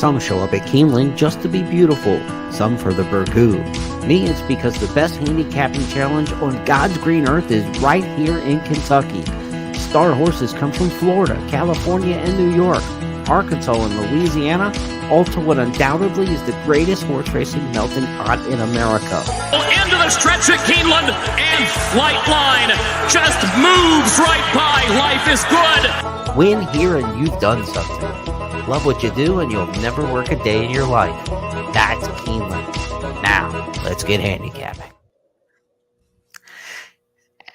Some show up at Keeneland just to be beautiful, some for the burgoo. Me, it's because the best handicapping challenge on God's green earth is right here in Kentucky. Star horses come from Florida, California, and New York, Arkansas, and Louisiana, all to what undoubtedly is the greatest horse racing melting pot in America. Into the stretch at Keeneland, and Flight Line just moves right by. Life is good. Win here and you've done something. Love what you do and you'll never work a day in your life. That's Keeneland. Now, let's get handicapping.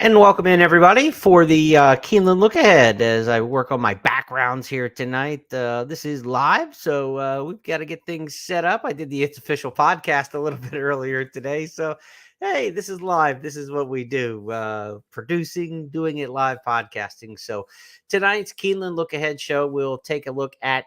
And welcome in, everybody, for the Keeneland Look Ahead as I work on my backgrounds here tonight. This is live, so we've got to get things set up. I did the It's Official podcast a little bit earlier today, so hey, this is live. This is what we do, producing, doing it live, podcasting. So tonight's Keeneland Look Ahead show, we'll take a look at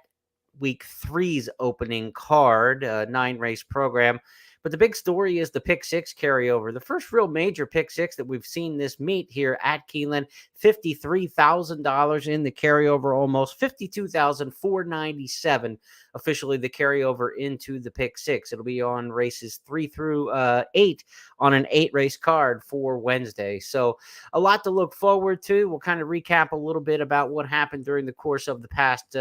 Week 3's opening card, 9-race program. But the big story is the Pick 6 carryover. The first real major Pick 6 that we've seen this meet here at Keeneland, $53,000 in the carryover, almost $52,497 officially the carryover into the Pick 6. It'll be on races 3 through 8 on an 8-race card for Wednesday. So a lot to look forward to. We'll kind of recap a little bit about what happened during the course of the past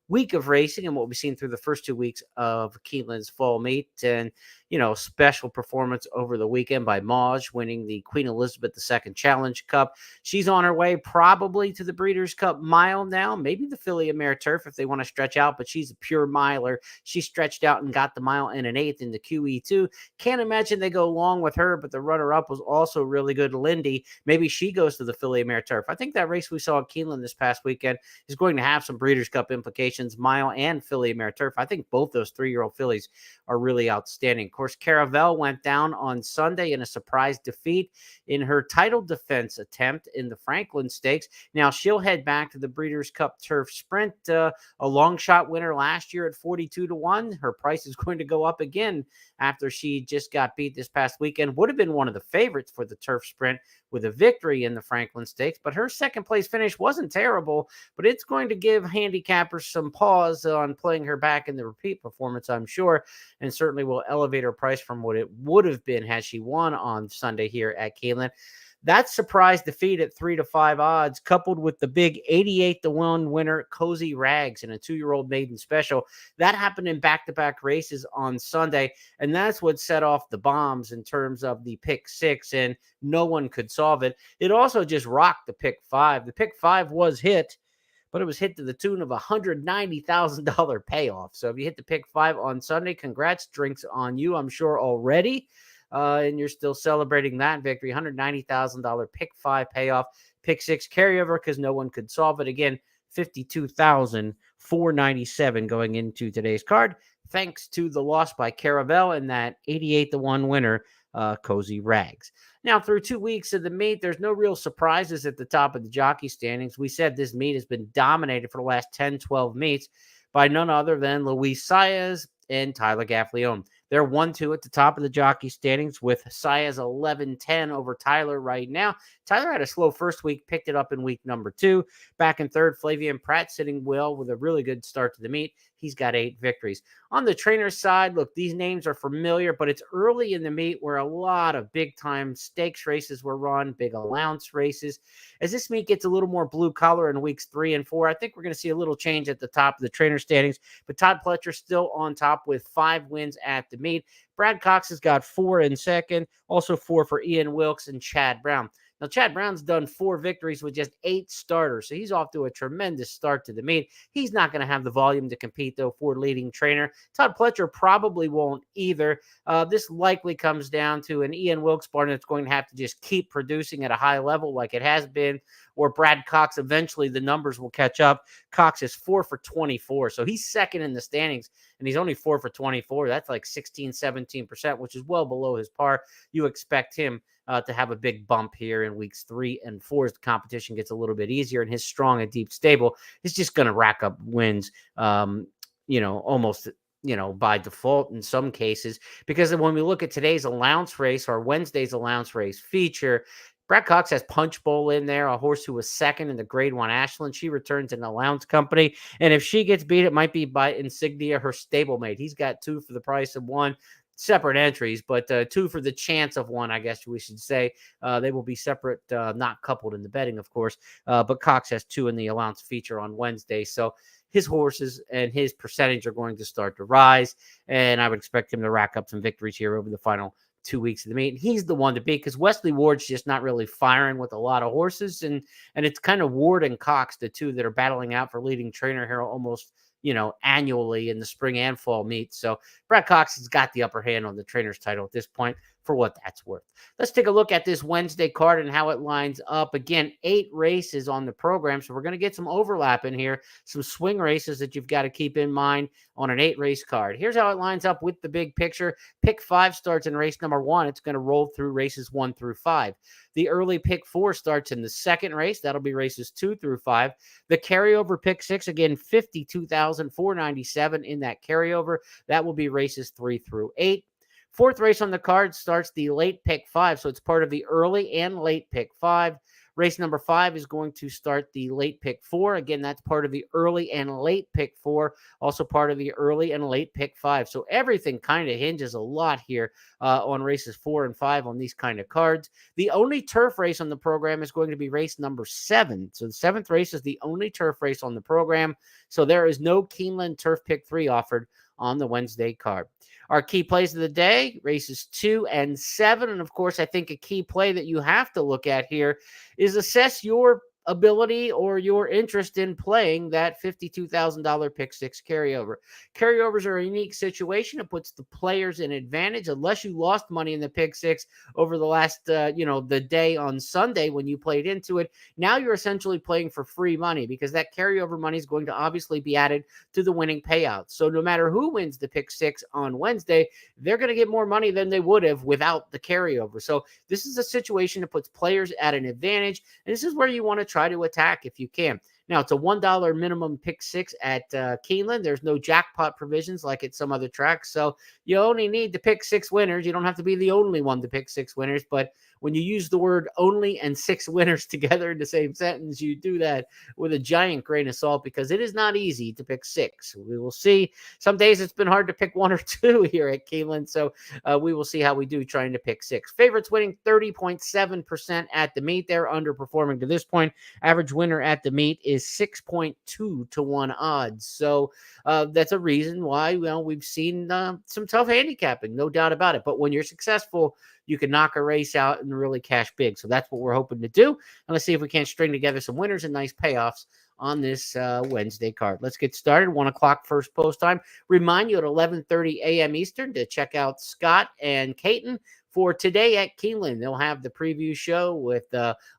week of racing and what we've seen through the first 2 weeks of Keeneland's fall meet. And, you know, special performance over the weekend by Maj, winning the Queen Elizabeth II Challenge Cup. She's on her way probably to the Breeders' Cup Mile now, maybe the Filly Mare Turf if they want to stretch out, but she's a pure miler. She stretched out and got the mile in an 8th in the QE2. Can't imagine they go long with her, but the runner-up was also really good, Lindy. Maybe she goes to the Filly Mare Turf. I think that race we saw at Keeneland this past weekend is going to have some Breeders' Cup implications, mile and Filly Mare Turf. I think both those 3-year-old fillies are really outstanding. Of course, Caravel went down on Sunday in a surprise defeat in her title defense attempt in the Franklin Stakes. Now she'll head back to the Breeders' Cup Turf Sprint, a long shot winner last year at 42-1. Her price is going to go up again after she just got beat this past weekend. Would have been one of the favorites for the Turf Sprint with a victory in the Franklin Stakes, but her second place finish wasn't terrible, but it's going to give handicappers some pause on playing her back in the repeat performance, I'm sure, and certainly will elevate her price from what it would have been had she won on Sunday here at Keeneland. That surprise defeat at 3-5 odds, coupled with the big 88-1 winner, Cozy Rags, in a 2-year-old maiden special, that happened in back-to-back races on Sunday, and that's what set off the bombs in terms of the Pick 6, and no one could solve it. It also just rocked the Pick 5. The Pick 5 was hit, but it was hit to the tune of a $190,000 payoff. So if you hit the Pick 5 on Sunday, congrats, drinks on you, I'm sure already. And you're still celebrating that victory, $190,000 Pick 5 payoff, Pick 6 carryover because no one could solve it. Again, $52,497 going into today's card, thanks to the loss by Caravel and that 88-1 winner, Cozy Rags. Now, through 2 weeks of the meet, there's no real surprises at the top of the jockey standings. We said this meet has been dominated for the last 10, 12 meets by none other than Luis Saez and Tyler Gaffalione. They're 1-2 at the top of the jockey standings with Saez 11-10 over Tyler right now. Tyler had a slow first week, picked it up in week number 2. Back in third, Flavian Pratt sitting well with a really good start to the meet. He's got 8 victories. On the trainer's side, look, these names are familiar, but it's early in the meet where a lot of big-time stakes races were run, big allowance races. As this meet gets a little more blue-collar in weeks 3 and 4, I think we're going to see a little change at the top of the trainer standings, but Todd Pletcher still on top with 5 wins at the meet. Brad Cox has got 4 in second, also 4 for Ian Wilkes and Chad Brown. Now, Chad Brown's done 4 victories with just 8 starters, so he's off to a tremendous start to the meet. He's not going to have the volume to compete, though, for leading trainer. Todd Pletcher probably won't either. This likely comes down to an Ian Wilkes barn that's going to have to just keep producing at a high level like it has been, or Brad Cox, eventually the numbers will catch up. Cox is 4 for 24, so he's second in the standings, and he's only 4 for 24. That's like 16, 17%, which is well below his par. You expect him to have a big bump here in weeks 3 and 4 as the competition gets a little bit easier, and his strong and deep stable is just going to rack up wins, almost, by default in some cases, because when we look at today's allowance race or Wednesday's allowance race feature, Brad Cox has Punch Bowl in there, a horse who was second in the Grade 1 Ashland. She returns in allowance company. And if she gets beat, it might be by Insignia, her stablemate. He's got 2 for the price of 1. Separate entries, but 2 for the chance of 1, I guess we should say. They will be separate, not coupled in the betting, of course. But Cox has 2 in the allowance feature on Wednesday. So his horses and his percentage are going to start to rise. And I would expect him to rack up some victories here over the final 2 weeks of the meet. And he's the one to beat because Wesley Ward's just not really firing with a lot of horses. And it's kind of Ward and Cox, the 2 that are battling out for leading trainer here almost, annually in the spring and fall meets. So Brad Cox has got the upper hand on the trainer's title at this point, for what that's worth. Let's take a look at this Wednesday card and how it lines up. Again, 8 races on the program, so we're going to get some overlap in here, some swing races that you've got to keep in mind on an 8-race card. Here's how it lines up with the big picture. Pick 5 starts in race number 1. It's going to roll through races 1 through 5. The early pick 4 starts in the second race. That'll be races 2 through 5. The carryover pick 6, again, $52,497 in that carryover. That will be races 3 through 8. Fourth race on the card starts the late pick 5. So it's part of the early and late pick 5. Race number 5 is going to start the late pick 4. Again, that's part of the early and late pick 4. Also part of the early and late pick 5. So everything kind of hinges a lot here on races 4 and 5 on these kind of cards. The only turf race on the program is going to be race number 7. So the 7th race is the only turf race on the program. So there is no Keeneland Turf Pick 3 offered on the Wednesday card. Our key plays of the day, races 2 and 7. And of course, I think a key play that you have to look at here is assess your ability or your interest in playing that $52,000 pick 6 carryover. Carryovers are a unique situation. It puts the players in advantage unless you lost money in the pick 6 over the last, the day on Sunday when you played into it. Now you're essentially playing for free money because that carryover money is going to obviously be added to the winning payout. So no matter who wins the pick 6 on Wednesday, they're going to get more money than they would have without the carryover. So this is a situation that puts players at an advantage. And this is where you want to try to attack if you can. Now, it's a $1 minimum pick 6 at Keeneland. There's no jackpot provisions like at some other tracks. So you only need to pick 6 winners. You don't have to be the only one to pick 6 winners. But when you use the word only and 6 winners together in the same sentence, you do that with a giant grain of salt because it is not easy to pick 6. We will see. Some days it's been hard to pick 1 or 2 here at Keeneland. So we will see how we do trying to pick 6. Favorites winning 30.7% at the meet. They're underperforming to this point. Average winner at the meet is 6.2 to 1 odds. So that's a reason why we've seen some tough handicapping, no doubt about it. But when you're successful, you can knock a race out and really cash big. So that's what we're hoping to do. And let's see if we can't string together some winners and nice payoffs on this Wednesday card. Let's get started. 1 o'clock first post time. Remind you at 11:30 a.m. Eastern to check out Scott and Caton for today at Keeneland. They'll have the preview show with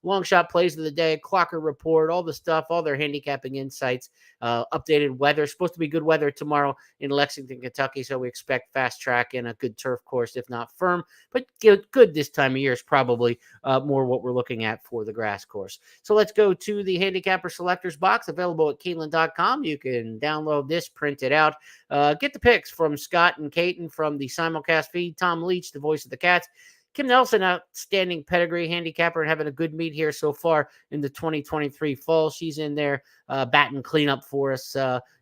long shot plays of the day, clocker report, all the stuff, all their handicapping insights, updated weather. Supposed to be good weather tomorrow in Lexington, Kentucky, so we expect fast track and a good turf course, if not firm. But good this time of year is probably more what we're looking at for the grass course. So let's go to the handicapper selectors box available at Keeneland.com. You can download this, print it out. Get the picks from Scott and Caton from the simulcast feed. Tom Leach, the voice of the Cats. Kim Nelson, outstanding pedigree handicapper and having a good meet here so far in the 2023 fall. She's in there batting cleanup for us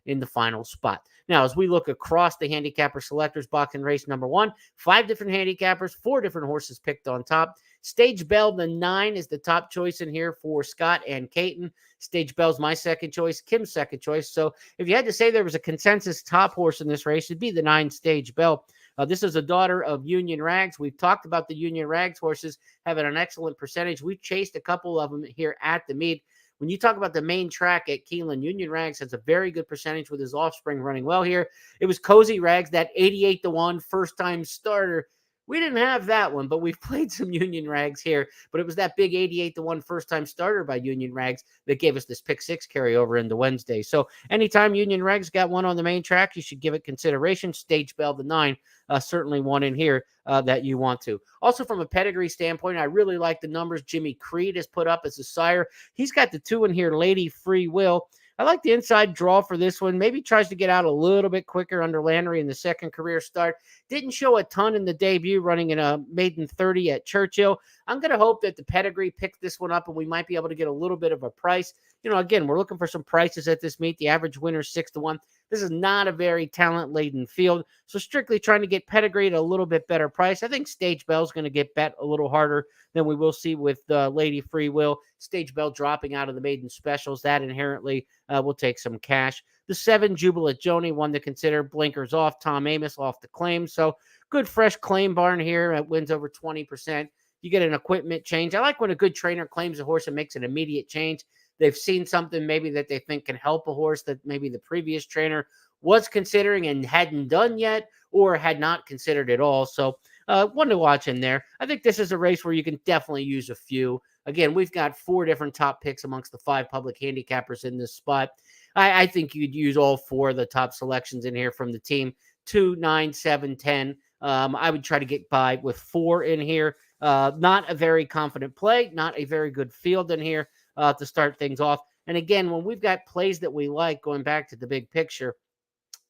in the final spot. Now, as we look across the handicapper selectors box in race number 1, 5 different handicappers, 4 different horses picked on top. Stage Bell, the 9, is the top choice in here for Scott and Caton. Stage Bell's my second choice, Kim's second choice. So if you had to say there was a consensus top horse in this race, it'd be the 9 Stage Bell. This is a daughter of Union Rags. We've talked about the Union Rags horses having an excellent percentage. We chased a couple of them here at the meet. When you talk about the main track at Keeneland, Union Rags has a very good percentage with his offspring running well here. It was Cozy Rags, that 88-1 first-time starter. We didn't have that one, but we've played some Union Rags here. But it was that big 88-1 first-time starter by Union Rags that gave us this pick 6 carryover into Wednesday. So anytime Union Rags got one on the main track, you should give it consideration. Stage Bell, the 9, certainly one in here that you want to. Also, from a pedigree standpoint, I really like the numbers Jimmy Creed has put up as a sire. He's got the 2 in here, Lady Free Will. I like the inside draw for this one. Maybe tries to get out a little bit quicker under Landry in the second career start. Didn't show a ton in the debut, running in a maiden 30 at Churchill. I'm going to hope that the pedigree picked this one up and we might be able to get a little bit of a price. Again, we're looking for some prices at this meet. The average winner is 6-1. This is not a very talent-laden field, so strictly trying to get pedigree at a little bit better price. I think Stage Bell's going to get bet a little harder than we will see with Lady Free Will. Stage Bell dropping out of the maiden specials. That inherently will take some cash. The 7, Jubilant Joni, one to consider. Blinkers off. Tom Amos off the claim. So good fresh claim barn here. It wins over 20%. You get an equipment change. I like when a good trainer claims a horse and makes an immediate change. They've seen something maybe that they think can help a horse that maybe the previous trainer was considering and hadn't done yet or had not considered at all. So one to watch in there. I think this is a race where you can definitely use a few. Again, we've got 4 different top picks amongst the 5 public handicappers in this spot. I think you'd use all 4 of the top selections in here from the team. 2, 9, 7, 10. I would try to get by with 4 in here. Not a very confident play, not a very good field in here to start things off. And again, when we've got plays that we like, going back to the big picture,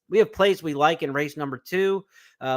we have plays we like in race number 2.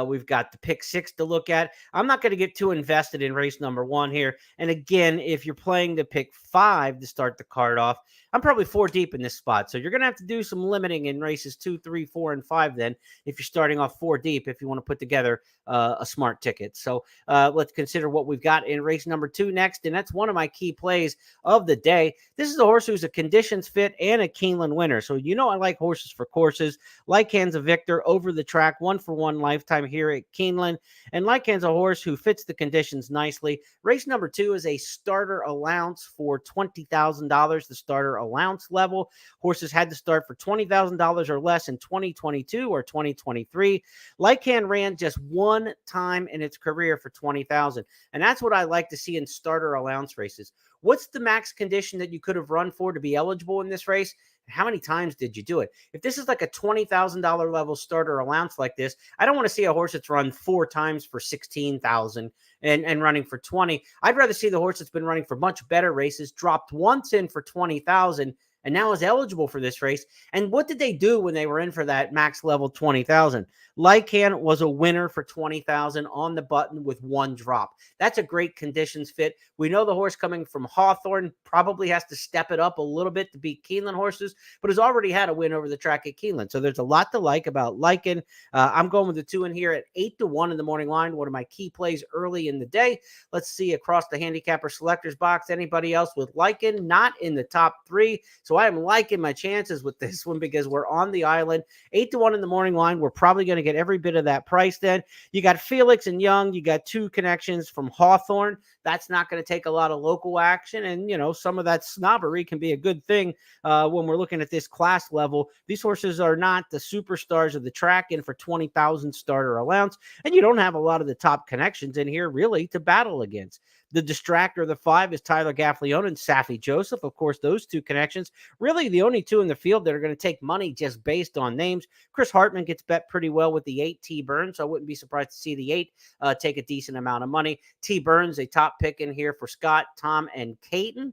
We've got the pick 6 to look at. I'm not going to get too invested in race number 1 here. And again, if you're playing the pick 5 to start the card off, I'm probably 4 deep in this spot. So you're going to have to do some limiting in races 2, 3, 4, and 5 then if you're starting off 4 deep if you want to put together a smart ticket. So let's consider what we've got in race number 2 next. And that's one of my key plays of the day. This is a horse who's a conditions fit and a Keeneland winner. So I like horses for courses. Lycan's a victor over the track, 1-for-1 lifetime here at Keeneland. And Lycan's a horse who fits the conditions nicely. Race number 2 is a starter allowance for $20,000, the starter allowance level. Horses had to start for $20,000 or less in 2022 or 2023. Lycan ran just 1 time in its career for $20,000. And that's what I like to see in starter allowance races. What's the max condition that you could have run for to be eligible in this race? How many times did you do it? If this is like a $20,000 level starter allowance like this, I don't want to see a horse that's run 4 times for $16,000 and running for 20. I'd rather see the horse that's been running for much better races, dropped once in for 20,000 and now is eligible for this race. And what did they do when they were in for that max level 20,000? Lycan was a winner for 20,000 on the button with 1 drop. That's a great conditions fit. We know the horse coming from Hawthorne probably has to step it up a little bit to beat Keeneland horses, but has already had a win over the track at Keeneland. So there's a lot to like about Lycan. I'm going with the 2 in here at 8-1 in the morning line. One of my key plays early in the day. Let's see across the handicapper selectors box. Anybody else with Lycan? Not in the top 3. So I am liking my chances with this one because we're on the island. 8-1 in the morning line. We're probably going to get every bit of that price then. You got Felix and Young. You got 2 connections from Hawthorne. That's not going to take a lot of local action. And, some of that snobbery can be a good thing when we're looking at this class level. These horses are not the superstars of the track in for 20,000 starter allowance. And you don't have a lot of the top connections in here really to battle against. The distractor, the 5, is Tyler Gaffalione and Safi Joseph. Of course, those 2 connections, really the only 2 in the field that are going to take money just based on names. Chris Hartman gets bet pretty well with the 8, T. Burns, so I wouldn't be surprised to see the 8 take a decent amount of money. T. Burns, a top pick in here for Scott, Tom, and Caton.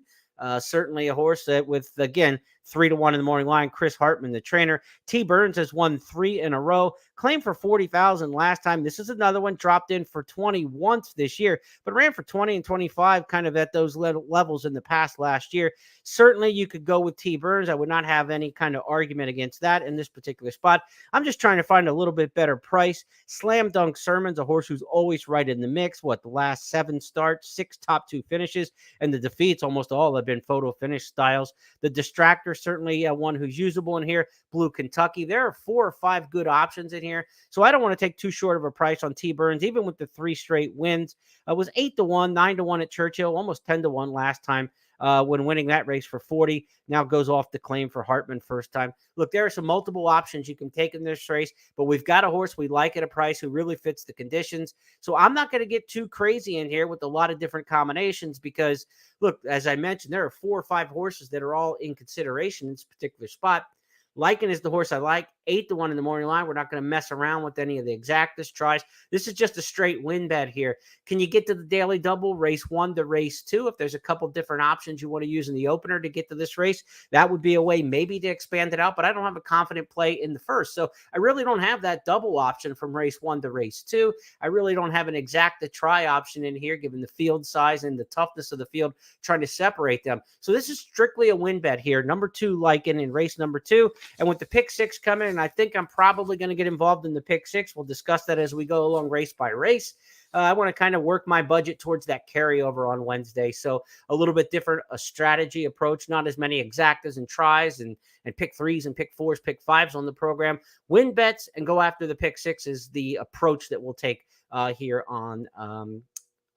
Certainly a horse that with, again, 3-1 in the morning line. Chris Hartman, the trainer. T. Burns has won 3 in a row. Claimed for 40,000 last time. This is another one dropped in for 20 once this year, but ran for 20 and 25 kind of at those levels in the past last year. Certainly you could go with T. Burns. I would not have any kind of argument against that in this particular spot. I'm just trying to find a little bit better price. Slam Dunk Sermon's a horse who's always right in the mix. The last 7 starts, 6 top 2 finishes, and the defeats almost all have been photo finish styles. The distractor, certainly one who's usable in here. Blue Kentucky. There are 4 or 5 good options in here. So I don't want to take too short of a price on T. Burns, even with the 3 straight wins. It was 8-1, 9-1 at Churchill, almost 10-1 last time when winning that race for 40. Now goes off the claim for Hartman first time. Look, there are some multiple options you can take in this race, but we've got a horse we like at a price who really fits the conditions. So I'm not going to get too crazy in here with a lot of different combinations because, look, as I mentioned, there are 4 or 5 horses that are all in consideration in this particular spot. Lycan is the horse I like. 8-1 in the morning line. We're not going to mess around with any of the exactas tries. This is just a straight win bet here. Can you get to the daily double, race 1 to race 2? If there's a couple different options you want to use in the opener to get to this race, that would be a way maybe to expand it out, but I don't have a confident play in the first. So I really don't have that double option from race 1 to race 2. I really don't have an exacta try option in here, given the field size and the toughness of the field, trying to separate them. So this is strictly a win bet here. Number 2, Lycan in race number 2. And with the pick 6 coming, and I think I'm probably going to get involved in the pick 6. We'll discuss that as we go along race by race. I want to kind of work my budget towards that carryover on Wednesday. So a little bit different, a strategy approach, not as many exactas and tries and pick 3s and pick 4s, pick 5s on the program. Win bets and go after the pick 6 is the approach that we'll take here on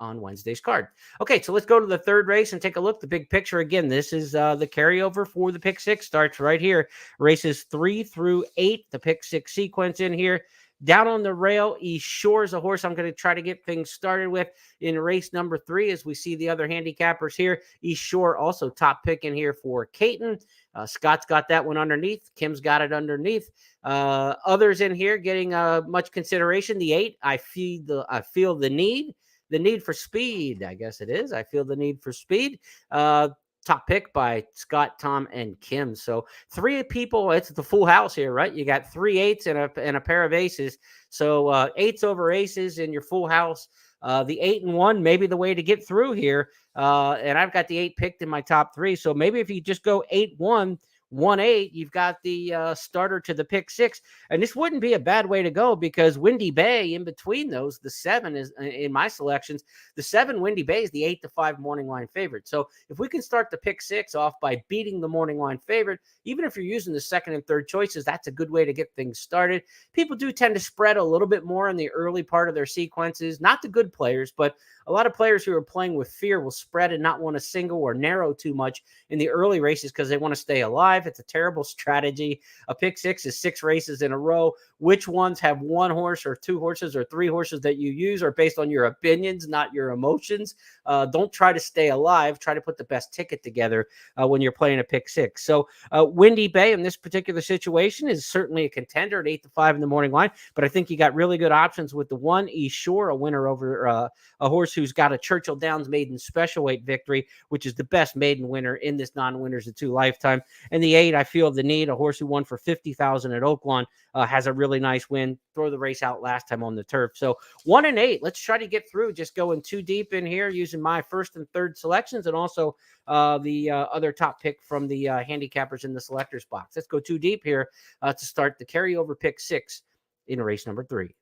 Wednesday's card. Okay, so let's go to the third race and take a look. The big picture again. This is the carryover for the pick 6 starts right here. Races 3 through 8. The pick 6 sequence in here. Down on the rail, East Shore is a horse I'm going to try to get things started with in race number 3 as we see the other handicappers here. East Shore also top pick in here for Caton. Scott's got that one underneath. Kim's got it underneath. Others in here getting much consideration. The 8, I feel the need for speed. I guess it is. I feel the need for speed. Top pick by Scott, Tom, and Kim. So 3 people, it's the full house here, right? You got 3 8s and a pair of aces. So 8s over aces in your full house. The 8 and 1 may be the way to get through here. And I've got the 8 picked in my top 3. So maybe if you just go 8-1, 1-8, you've got the starter to the pick 6. And this wouldn't be a bad way to go because Windy Bay in between those, the 7 is in my selections. The 7 Windy Bay is the 8-5 morning line favorite. So if we can start the pick 6 off by beating the morning line favorite, even if you're using the second and third choices, that's a good way to get things started. People do tend to spread a little bit more in the early part of their sequences. Not the good players, but a lot of players who are playing with fear will spread and not want to single or narrow too much in the early races because they want to stay alive. It's a terrible strategy. A pick 6 is 6 races in a row. Which ones have 1 horse or 2 horses or 3 horses that you use are based on your opinions, not your emotions. Don't try to stay alive. Try to put the best ticket together when you're playing a pick 6. So Windy Bay in this particular situation is certainly a contender at 8-5 in the morning line, but I think you got really good options with the 1 East Shore, a winner over a horse who's got a Churchill Downs maiden special weight victory, which is the best maiden winner in this non-winners of 2 lifetime. And the 8, I feel the need, a horse who won for $50,000 at Oaklawn, has a really nice win. Throw the race out last time on the turf. So 1 and 8, let's try to get through. Just going too deep in here using my first and third selections and also the other top pick from the handicappers in the selectors box. Let's go too deep here to start the carryover pick 6 in race number 3.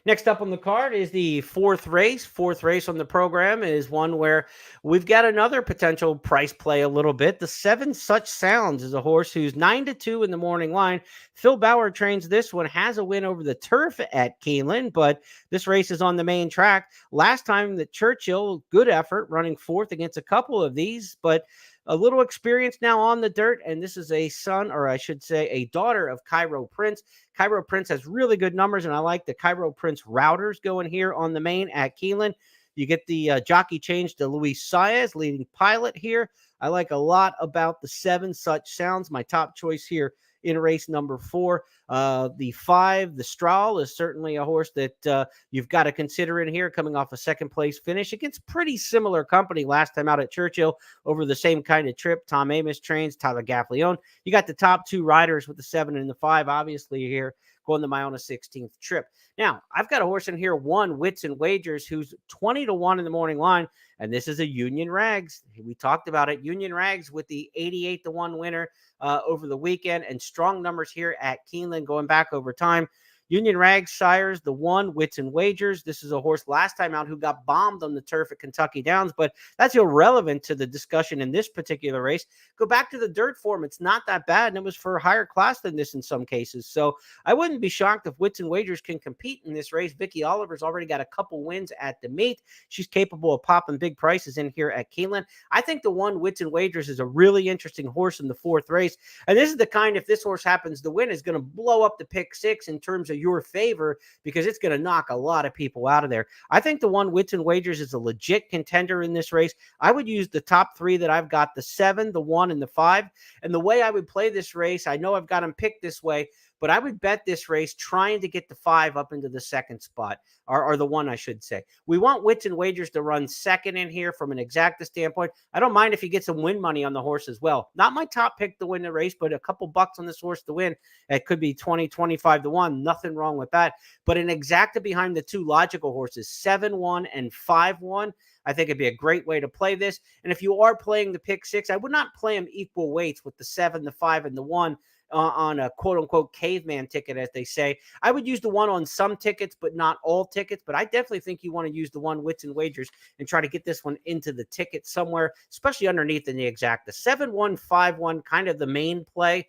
Next up on the card is the fourth race. Fourth race on the program is one where we've got another potential price play a little bit. The 7 Such Sounds is a horse who's 9-2 in the morning line. Phil Bauer trains this one, has a win over the turf at Keeneland, but this race is on the main track. Last time the Churchill, good effort, running 4th against a couple of these, but a little experience now on the dirt, and this is a son, or I should say a daughter of Cairo Prince. Cairo Prince has really good numbers, and I like the Cairo Prince routers going here on the main at Keeneland. You get the jockey change to Luis Saez, leading pilot here. I like a lot about the 7 Such Sounds, my top choice here in race number 4. The 5, the Strahl, is certainly a horse that you've got to consider in here, coming off a second place finish against pretty similar company last time out at Churchill over the same kind of trip. Tom Amos trains, Tyler Gaffleone. You got the top 2 riders with the 7 and the 5, obviously here, going to my own 16th trip. Now, I've got a horse in here, 1 Wits and Wagers, who's 20-1 in the morning line, and this is a Union Rags. We talked about it. Union Rags with the 88-1 winner over the weekend, and strong numbers here at Keeneland going back over time. Union Rags sires the 1 Wits and Wagers. This is a horse last time out who got bombed on the turf at Kentucky Downs, but that's irrelevant to the discussion in this particular race. Go back to the dirt form. It's not that bad, and it was for a higher class than this in some cases. So I wouldn't be shocked if Wits and Wagers can compete in this race. Vicky Oliver's already got a couple wins at the meet. She's capable of popping big prices in here at Keeneland. I think the 1 Wits and Wagers is a really interesting horse in the 4th race, and this is the kind, if this horse happens to win, is going to blow up the pick 6 in terms of to your favor because it's going to knock a lot of people out of there. I think the one Wits and Wagers is a legit contender in this race. I would use the top three that I've got, the 7, the 1, and the 5. And the way I would play this race, I know I've got them picked this way, but I would bet this race trying to get the 5 up into the second spot, or the 1, I should say. We want Wits and Wagers to run second in here from an exacta standpoint. I don't mind if you get some win money on the horse as well. Not my top pick to win the race, but a couple bucks on this horse to win. It could be 20, 25 to 1. Nothing wrong with that. But an exacta behind the two logical horses, 7-1 and 5-1. I think it'd be a great way to play this. And if you are playing the pick 6, I would not play them equal weights with the 7, the 5, and the 1. On a quote-unquote caveman ticket, as they say. I would use the 1 on some tickets, but not all tickets. But I definitely think you want to use the 1 Wits and Wagers and try to get this one into the ticket somewhere, especially underneath in the exacta. 7-1, 5-1, kind of the main play.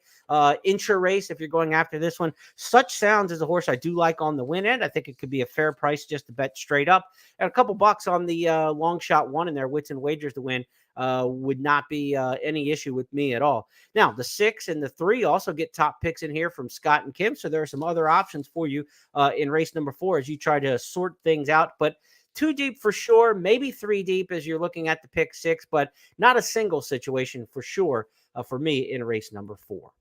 Intra race, if you're going after this one. Such Sounds is a horse I do like on the win end. I think it could be a fair price just to bet straight up. And a couple bucks on the long shot 1 in there, Wits and Wagers to win. Would not be any issue with me at all. Now, the 6 and the 3 also get top picks in here from Scott and Kim. So there are some other options for you in race number 4 as you try to sort things out. But 2 deep for sure, maybe 3 deep as you're looking at the pick 6, but not a single situation for sure for me in race number 4.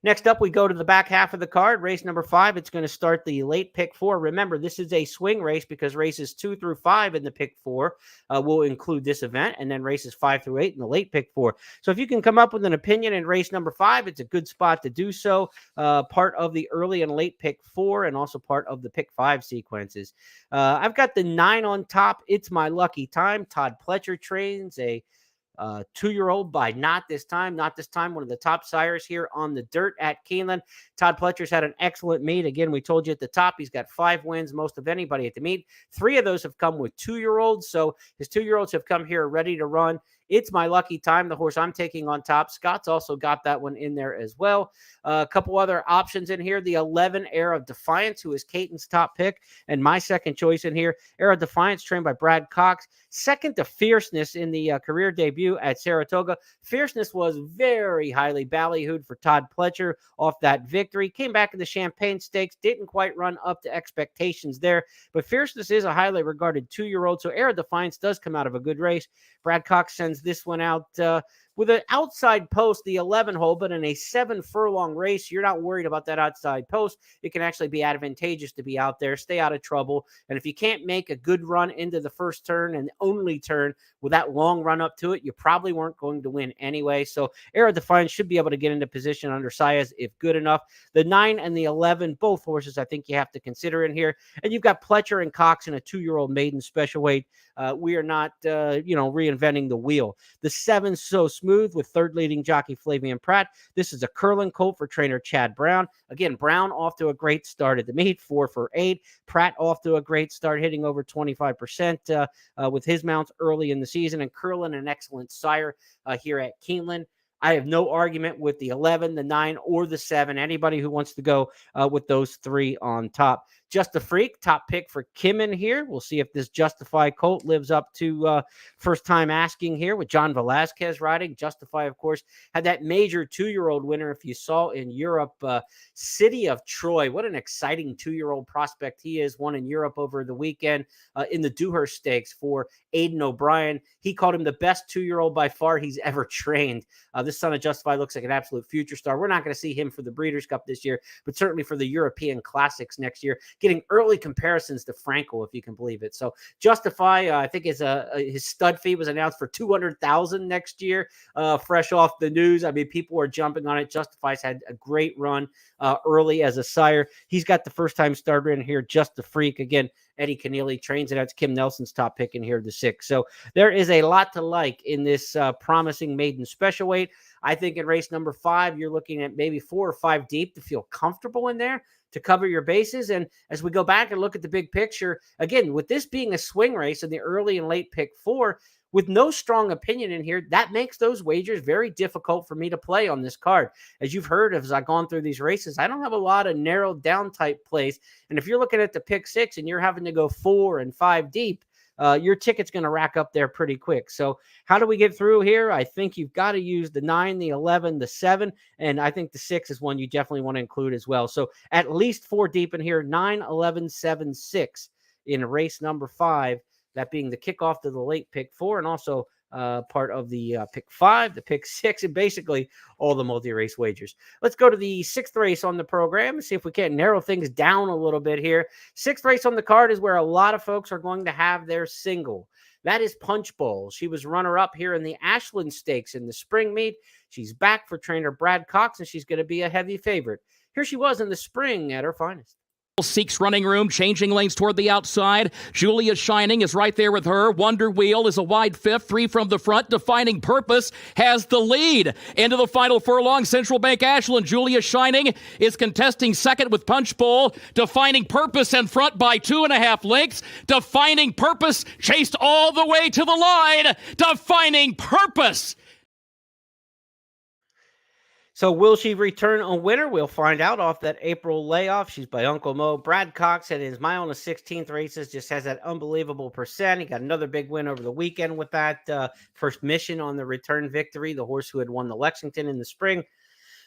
Next up, we go to the back half of the card. Race number 5, it's going to start the late pick 4. Remember, this is a swing race because races 2 through 5 in the pick 4 will include this event, and then races 5 through 8 in the late pick 4. So if you can come up with an opinion in race number 5, it's a good spot to do so. Part of the early and late pick 4 and also part of the pick 5 sequences. I've got the 9 on top. It's My Lucky Time. Todd Pletcher trains a 2-year-old by Not This Time, one of the top sires here on the dirt at Keeneland. Todd Pletcher's had an excellent meet. Again, we told you at the top, he's got 5 wins, most of anybody at the meet. 3 of those have come with 2-year-olds. So his 2-year-olds have come here ready to run. It's My Lucky Time, the horse I'm taking on top. Scott's also got that one in there as well. A couple other options in here. The 11, Air of Defiance, who is Caton's top pick, and my second choice in here. Air of Defiance, trained by Brad Cox. Second to Fierceness in the career debut at Saratoga. Fierceness was very highly ballyhooed for Todd Pletcher off that victory. Came back in the Champagne Stakes. Didn't quite run up to expectations there. But Fierceness is a highly regarded 2-year-old. So Air of Defiance does come out of a good race. Brad Cox sends this one out with an outside post, the 11 hole, but in a 7 furlong race, you're not worried about that outside post. It can actually be advantageous to be out there, stay out of trouble. And if you can't make a good run into the first turn and only turn with that long run up to it, you probably weren't going to win anyway. So Air of Defiance should be able to get into position under Saez if good enough. The 9 and the 11, both horses I think you have to consider in here. And you've got Pletcher and Cox in a 2-year-old maiden special weight. We are not, reinventing the wheel. The 7, So Smooth, with third leading jockey Flavian Pratt. This is a curling colt for trainer Chad Brown. Again, Brown off to a great start at the meet, 4 for 8. Pratt off to a great start, hitting over 25% with his mounts early in the season. And Curlin, an excellent sire here at Keeneland. I have no argument with the 11, the 9, or the 7. Anybody who wants to go with those 3 on top. Just a Freak, top pick for Kim in here. We'll see if this Justify colt lives up to first time asking here with John Velazquez riding. Justify, of course, had that major 2-year-old winner, if you saw in Europe, City of Troy. What an exciting 2-year-old prospect he is. Won in Europe over the weekend in the Dewhurst Stakes for Aidan O'Brien. He called him the best 2-year-old by far he's ever trained. This son of Justify looks like an absolute future star. We're not going to see him for the Breeders' Cup this year, but certainly for the European Classics next year. Getting early comparisons to Frankel, if you can believe it. So Justify, I think his stud fee was announced for $200,000 next year, fresh off the news. I mean, people are jumping on it. Justify's had a great run early as a sire. He's got the first-time starter in here, Just a Freak. Again, Eddie Keneally trains it. That's Kim Nelson's top pick in here, the 6. So there is a lot to like in this promising maiden special weight. I think in race number 5, you're looking at maybe 4 or 5 deep to feel comfortable in there, to cover your bases. And as we go back and look at the big picture, again, with this being a swing race in the early and late pick 4, with no strong opinion in here, that makes those wagers very difficult for me to play on this card. As you've heard, as I've gone through these races, I don't have a lot of narrowed down type plays. And if you're looking at the pick 6 and you're having to go 4 and 5 deep, your ticket's going to rack up there pretty quick. So how do we get through here? I think you've got to use the 9, the 11, the 7, and I think the 6 is one you definitely want to include as well. So at least 4 deep in here, 9, 11, 7, 6 in race number 5, that being the kickoff to the late pick 4, and also part of the pick 5, the pick 6, and basically all the multi-race wagers. Let's go to the 6th race on the program and see if we can't narrow things down a little bit here. 6th race on the card is where a lot of folks are going to have their single. That is Punch Bowl. She was runner-up here in the Ashland Stakes in the spring meet. She's back for trainer Brad Cox, and she's going to be a heavy favorite. Here she was in the spring at her finest. Seeks running room, changing lanes toward the outside. Julia Shining is right there with her. Wonder Wheel is a wide fifth, 3 from the front. Defining Purpose has the lead. Into the final furlong, Central Bank Ashland. Julia Shining is contesting second with Punch Bowl. Defining Purpose in front by 2.5 lengths. Defining Purpose chased all the way to the line. Defining Purpose. So will she return a winner? We'll find out off that April layoff. She's by Uncle Mo. Brad Cox in his mile on the 16th races just has that unbelievable percent. He got another big win over the weekend with that first mission on the return victory, the horse who had won the Lexington in the spring.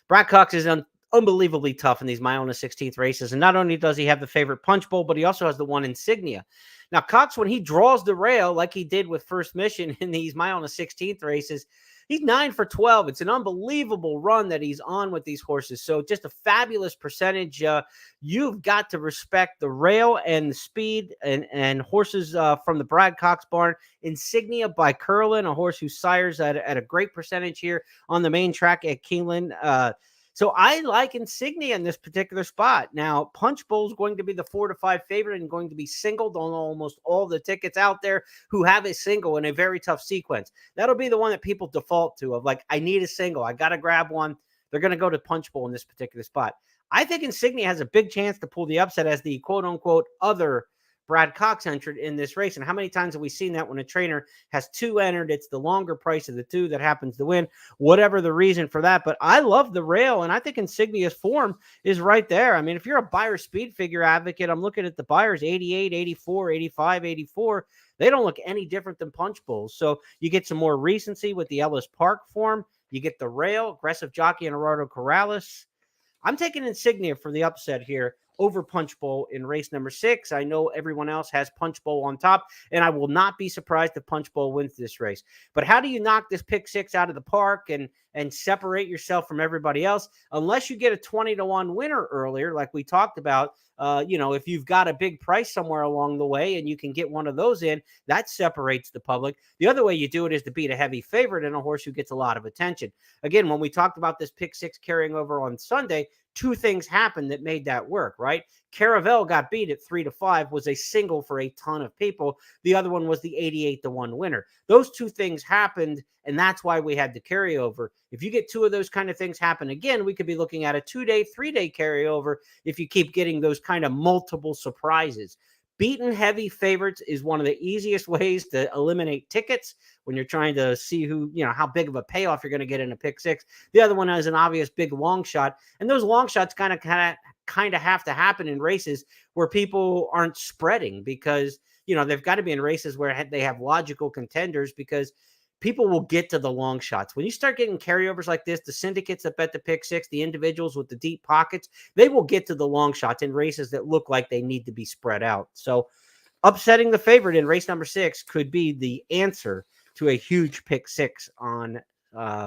Brad Cox is unbelievably tough in these mile on the 16th races. And not only does he have the favorite Punch Bowl, but he also has the one Insignia. Now, Cox, when he draws the rail like he did with first mission in these mile on the 16th races, he's 9 for 12. It's an unbelievable run that he's on with these horses. So just a fabulous percentage. You've got to respect the rail and the speed and horses from the Brad Cox barn. Insignia by Curlin, a horse who sires at a great percentage here on the main track at Keeneland. So I like Insignia in this particular spot. Now, Punch Bowl is going to be the 4 to 5 favorite and going to be singled on almost all the tickets out there who have a single in a very tough sequence. That'll be the one that people default to of like, I need a single. I got to grab one. They're going to go to Punch Bowl in this particular spot. I think Insignia has a big chance to pull the upset as the quote unquote other Brad Cox entered in this race. And how many times have we seen that when a trainer has 2 entered? It's the longer price of the 2 that happens to win, whatever the reason for that. But I love the rail, and I think Insignia's form is right there. I mean, if you're a buyer speed figure advocate, I'm looking at the buyers 88, 84, 85, 84. They don't look any different than Punch Bowls. So you get some more recency with the Ellis Park form. You get the rail, aggressive jockey, and Gerardo Corrales. I'm taking Insignia for the upset here over Punch Bowl in race number 6. I know everyone else has Punch Bowl on top, and I will not be surprised if Punch Bowl wins this race. But how do you knock this pick 6 out of the park and separate yourself from everybody else? Unless you get a 20-1 winner earlier, like we talked about, if you've got a big price somewhere along the way and you can get one of those in, that separates the public. The other way you do it is to beat a heavy favorite and a horse who gets a lot of attention. Again, when we talked about this pick 6 carrying over on Sunday, 2 things happened that made that work, right? Caravel got beat at 3 to 5, was a single for a ton of people. The other one was the 88-1 winner. Those 2 things happened, and that's why we had the carryover. If you get 2 of those kind of things happen again, we could be looking at a 2-day, 3-day carryover if you keep getting those kind of multiple surprises. Beaten heavy favorites is one of the easiest ways to eliminate tickets when you're trying to see who, how big of a payoff you're going to get in a pick 6. The other one is an obvious big long shot. And those long shots kind of have to happen in races where people aren't spreading because, they've got to be in races where they have logical contenders because people will get to the long shots. When you start getting carryovers like this, the syndicates that bet the pick 6, the individuals with the deep pockets, they will get to the long shots in races that look like they need to be spread out. So upsetting the favorite in race number 6 could be the answer to a huge pick 6 on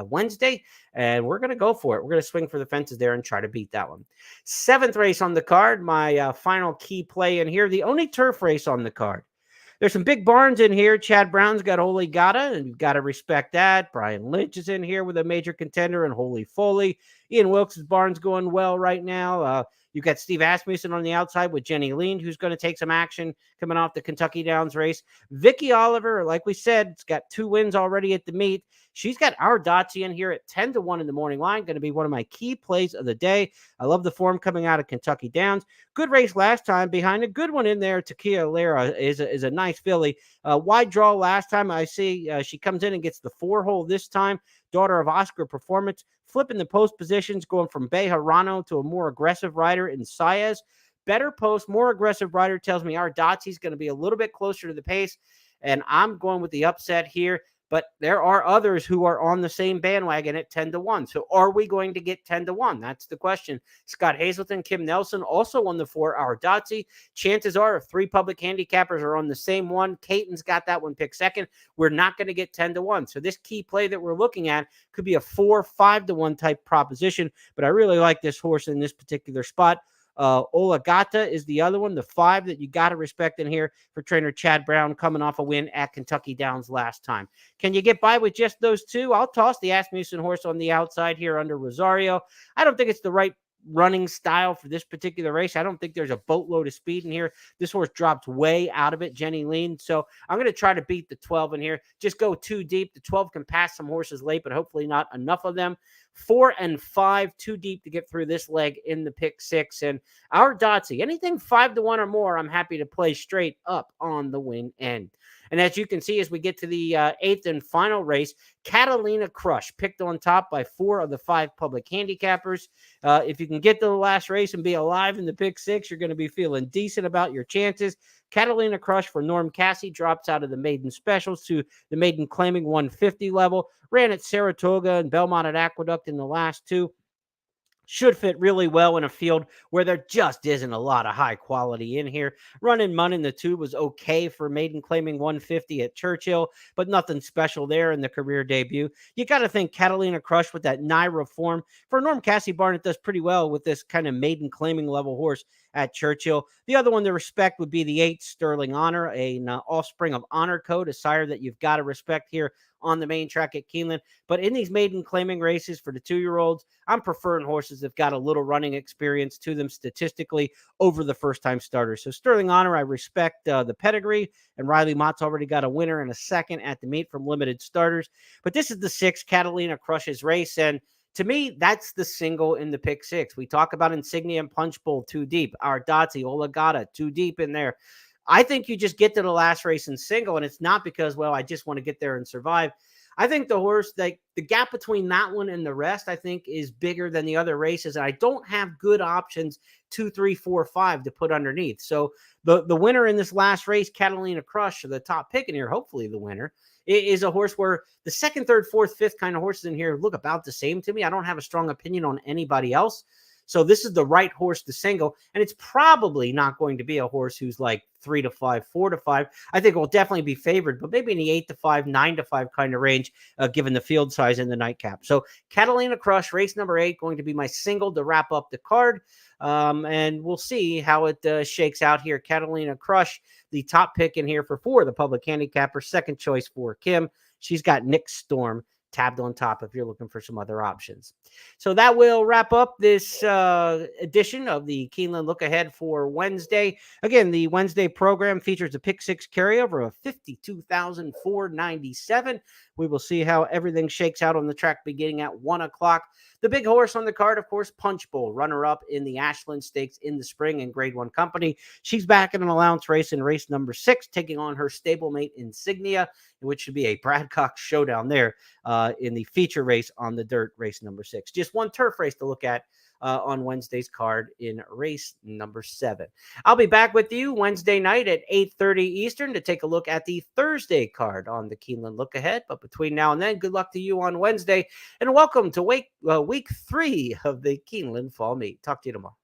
Wednesday, and we're going to go for it. We're going to swing for the fences there and try to beat that one. 7th race on the card, my final key play in here, the only turf race on the card. There's some big barns in here. Chad Brown's got Holy Gata, and you've got to respect that. Brian Lynch is in here with a major contender and Holy Foley. Ian Wilkes' barn's going well right now. You've got Steve Asmussen on the outside with Jenny Lean, who's going to take some action coming off the Kentucky Downs race. Vicky Oliver, like we said, has got 2 wins already at the meet. She's got our Dotsie in here at 10-1 in the morning line. Going to be one of my key plays of the day. I love the form coming out of Kentucky Downs. Good race last time. Behind a good one in there, Takia Lera is a nice filly. Wide draw last time. I see she comes in and gets the 4-hole this time. Daughter of Oscar Performance. Flipping the post positions, going from Bejarano to a more aggressive rider in Saez. Better post, more aggressive rider tells me our Dotsie's going to be a little bit closer to the pace. and I'm going with the upset here. But there are others who are on the same bandwagon at 10-1. So are we going to get 10-1? That's the question. Scott Hazelton, Kim Nelson also on the 4-hour Dotsy. Chances are if 3 public handicappers are on the same one, Caton's got that one picked second, we're not going to get 10-1. So this key play that we're looking at could be a 4-5-1 type proposition. But I really like this horse in this particular spot. Olagata is the other one, the 5 that you got to respect in here for trainer Chad Brown, coming off a win at Kentucky Downs last time. Can you get by with just those 2? I'll toss the Asmussen horse on the outside here under Rosario. I don't think it's the right running style for this particular race. I don't think there's a boatload of speed in here. This horse dropped way out of it, Jenny Lean. So I'm going to try to beat the 12 in here. Just go too deep. The 12 can pass some horses late, but hopefully not enough of them. 4 and 5, too deep to get through this leg in the pick 6. And our Dotsy, anything 5-1 or more, I'm happy to play straight up on the win end. And as you can see, as we get to the 8th and final race, Catalina Crush picked on top by 4 of the 5 public handicappers. If you can get to the last race and be alive in the pick 6, you're going to be feeling decent about your chances. Catalina Crush for Norm Cassie drops out of the maiden specials to the maiden claiming 150 level. Ran at Saratoga and Belmont at Aqueduct in the last 2. Should fit really well in a field where there just isn't a lot of high quality in here. Running Mun in the 2 was okay for maiden claiming 150 at Churchill, but nothing special there in the career debut. You got to think Catalina Crush with that Naira form. For Norm Cassie Barnett does pretty well with this kind of maiden claiming level horse at Churchill. The other one to respect would be the 8 Sterling Honor, an offspring of Honor Code, a sire that you've got to respect here on the main track at Keeneland. But in these maiden claiming races for the 2-year-olds, I'm preferring horses that got a little running experience to them statistically over the first-time starters. So Sterling Honor, I respect the pedigree, and Riley Mott's already got a winner and a second at the meet from limited starters. But this is the 6 Catalina Crushes race, and to me, that's the single in the pick 6. We talk about Insignia and Punch Bowl too deep. Our Dotsy, Olagata, too deep in there. I think you just get to the last race in single, and it's not because, well, I just want to get there and survive. I think the horse, the gap between that one and the rest, I think, is bigger than the other races, and I don't have good options 2, 3, 4, 5 to put underneath. So the winner in this last race, Catalina Crush, the top pick in here, hopefully the winner, is a horse where the 2nd, 3rd, 4th, 5th kind of horses in here look about the same to me. I don't have a strong opinion on anybody else. So this is the right horse to single, and it's probably not going to be a horse who's like 3-5, 4-5. I think it will definitely be favored, but maybe in the 8-5, 9-5 kind of range, given the field size and the nightcap. So Catalina Crush, race number 8, going to be my single to wrap up the card. And we'll see how it shakes out here. Catalina Crush, the top pick in here for 4, the public handicapper, second choice for Kim. She's got Nick Storm tabbed on top if you're looking for some other options. So that will wrap up this edition of the Keeneland Look Ahead for Wednesday. Again, the Wednesday program features a pick 6 carryover of $52,497. We will see how everything shakes out on the track beginning at 1 o'clock. The big horse on the card, of course, Punch Bowl, runner-up in the Ashland Stakes in the spring in Grade 1 company. She's back in an allowance race in race number 6, taking on her stablemate Insignia, which should be a Bradcock showdown there in the feature race on the dirt, race number 6. Just one turf race to look at on Wednesday's card in race number 7. I'll be back with you Wednesday night at 8:30 Eastern to take a look at the Thursday card on the Keeneland Look Ahead. But between now and then, good luck to you on Wednesday, and welcome to week 3 of the Keeneland Fall Meet. Talk to you tomorrow.